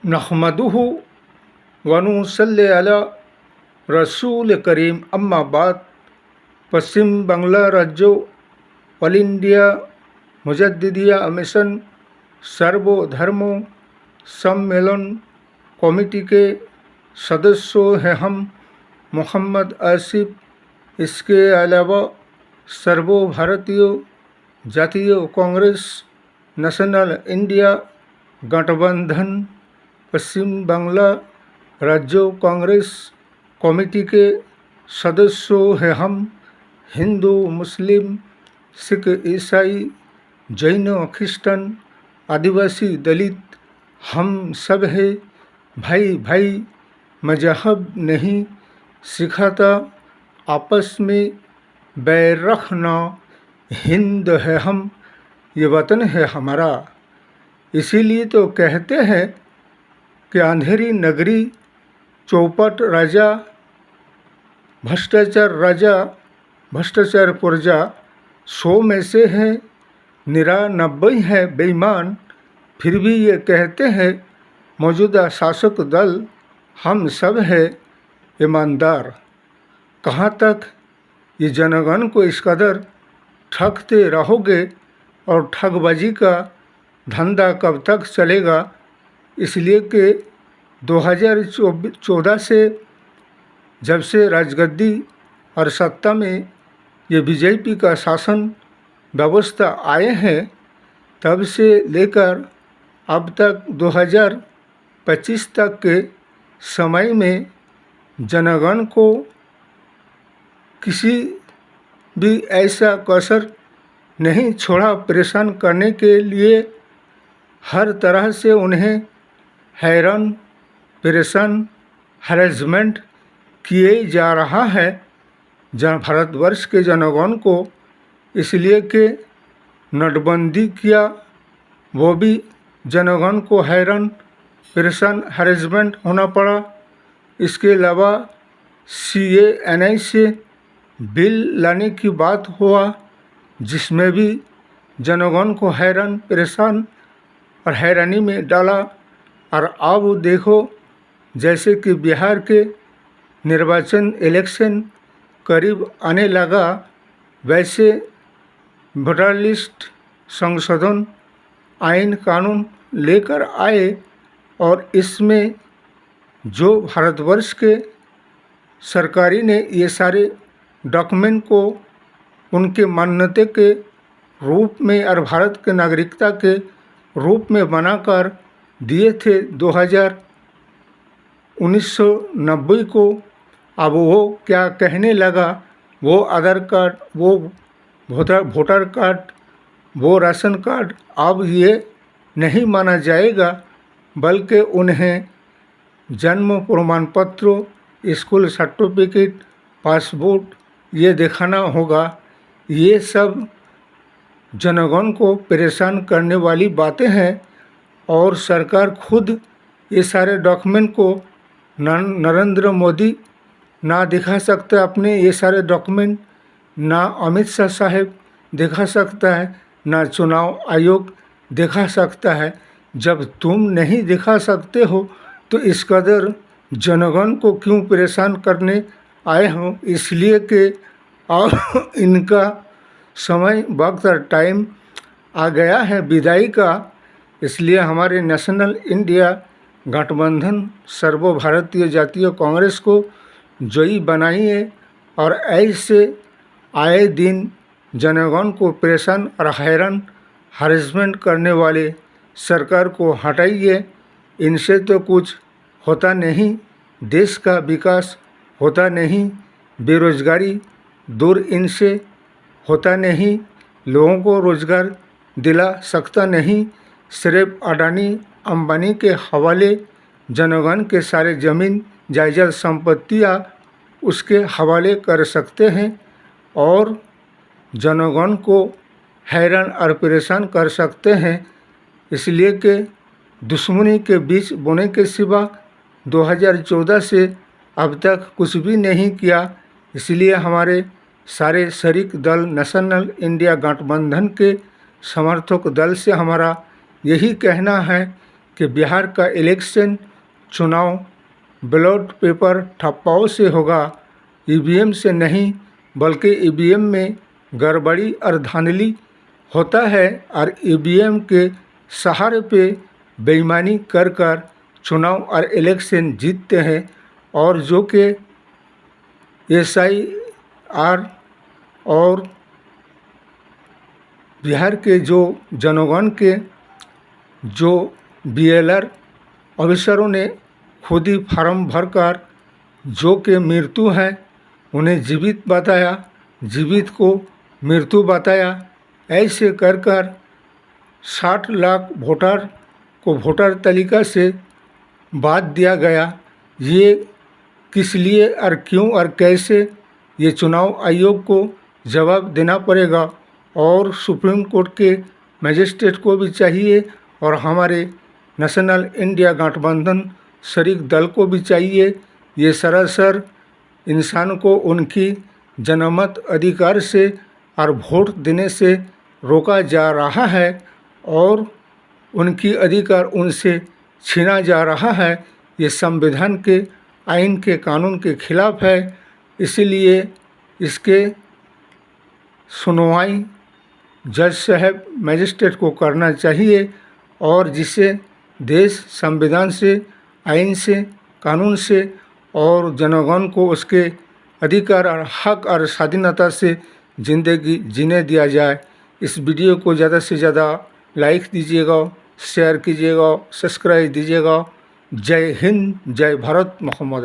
नहमदुहु व नुसल्ली अला रसूल करीम अम्मा बाद। पश्चिम बांग्ला राज्य ऑल इंडिया मुजद्दिदिया मिशन सर्वधर्म सम्मेलन कमेटी के सदस्यों हैं हम मोहम्मद आसिफ। इसके अलावा सर्वभारतीय जातीय कांग्रेस नेशनल इंडिया गठबंधन पश्चिम बांग्ला राज्य कांग्रेस कमेटी के सदस्यों हैं हम हिंदू मुस्लिम सिख ईसाई जैन क्रिश्चन आदिवासी दलित हम सब है भाई भाई। मजहब नहीं सिखाता आपस में बैर रखना। हिंद है हम, ये वतन है हमारा। इसीलिए तो कहते हैं कि अंधेरी नगरी चौपट राजा भ्रष्टाचार प्रजा 100 में से है 99 है बेईमान। फिर भी ये कहते हैं मौजूदा शासक दल हम सब है ईमानदार। कहाँ तक ये जनगण को इस कदर ठगते रहोगे और ठगबाजी का धंधा कब तक चलेगा। इसलिए कि 2014 से जब से राजगद्दी और सत्ता में ये बीजेपी का शासन व्यवस्था आए हैं तब से लेकर अब तक 2025 तक के समय में जनगण को किसी भी ऐसा कसर नहीं छोड़ा परेशान करने के लिए। हर तरह से उन्हें हैरान परेशान हैरेसमेंट किए जा रहा है भारतवर्ष के जनगण को। इसलिए कि नोटबंदी किया, वो भी जनगण को हैरान परेशान हैरेसमेंट होना पड़ा। इसके अलावा CANI से बिल लाने की बात हुआ जिसमें भी जनगण को हैरान परेशान और हैरानी में डाला। और अब देखो जैसे कि बिहार के निर्वाचन इलेक्शन करीब आने लगा वैसे वोटर लिस्ट संशोधन आइन कानून लेकर आए और इसमें जो भारतवर्ष के सरकारी ने ये सारे डॉक्यूमेंट को उनके मान्यता के रूप में और भारत के नागरिकता के रूप में बनाकर दिए थे 1990 को। अब वो क्या कहने लगा, वो आधार कार्ड, वो वोटर कार्ड, वो राशन कार्ड अब ये नहीं माना जाएगा बल्कि उन्हें जन्म प्रमाण पत्र, स्कूल सर्टिफिकेट, पासपोर्ट ये दिखाना होगा। ये सब जनगण को परेशान करने वाली बातें हैं और सरकार खुद ये सारे डॉक्यूमेंट को नरेंद्र मोदी ना दिखा सकता अपने ये सारे डॉक्यूमेंट, ना अमित शाह साहब दिखा सकता है, ना चुनाव आयोग दिखा सकता है। जब तुम नहीं दिखा सकते हो तो इस कदर जनगण को क्यों परेशान करने आए हो। इसलिए कि और इनका समय वक्त और टाइम आ गया है विदाई का। इसलिए हमारे नेशनल इंडिया गठबंधन सर्वभारतीय जातीय कांग्रेस को जयी बनाइए और ऐसे आए दिन जनगण को परेशान और हैरान हरेसमेंट करने वाले सरकार को हटाइए। इनसे तो कुछ होता नहीं, देश का विकास होता नहीं, बेरोजगारी दूर इनसे होता नहीं, लोगों को रोजगार दिला सकता नहीं। सिर्फ अडानी अंबानी के हवाले जनगण के सारे ज़मीन जायदाद संपत्तियाँ उसके हवाले कर सकते हैं और जनगण को हैरान और परेशान कर सकते हैं। इसलिए कि दुश्मनी के बीच बोने के सिवा 2014 से अब तक कुछ भी नहीं किया। इसलिए हमारे सारे शरीक दल नेशनल इंडिया गठबंधन के समर्थक दल से हमारा यही कहना है कि बिहार का इलेक्शन चुनाव बैलेट पेपर ठप्पाओं से होगा, ईवीएम से नहीं, बल्कि ईवीएम में गड़बड़ी और धांधली होता है और ईवीएम के सहारे पे बेईमानी कर कर चुनाव और इलेक्शन जीतते हैं। और जो कि SIR और बिहार के जो जनगण के जो BLR ऑफिसरों ने खुद ही फार्म भरकर जो कि मृत्यु है उन्हें जीवित बताया, जीवित को मृत्यु बताया। ऐसे कर कर 60 लाख वोटर को वोटर तालिका से बात दिया गया। ये किस लिए और क्यों और कैसे, ये चुनाव आयोग को जवाब देना पड़ेगा और सुप्रीम कोर्ट के मजिस्ट्रेट को भी चाहिए और हमारे नेशनल इंडिया गठबंधन शरीक दल को भी चाहिए। ये सरासर इंसान को उनकी जनमत अधिकार से और वोट देने से रोका जा रहा है और उनकी अधिकार उनसे छीना जा रहा है। ये संविधान के, आइन के, कानून के खिलाफ है। इसलिए इसके सुनवाई जज साहब मजिस्ट्रेट को करना चाहिए और जिससे देश संविधान से, आइन से, कानून से और जनगण को उसके अधिकार और हक और स्वाधीनता से ज़िंदगी जीने दिया जाए। इस वीडियो को ज़्यादा से ज़्यादा लाइक दीजिएगा, शेयर कीजिएगा, सब्सक्राइब दीजिएगा। जय हिंद, जय भारत, मोहम्मद।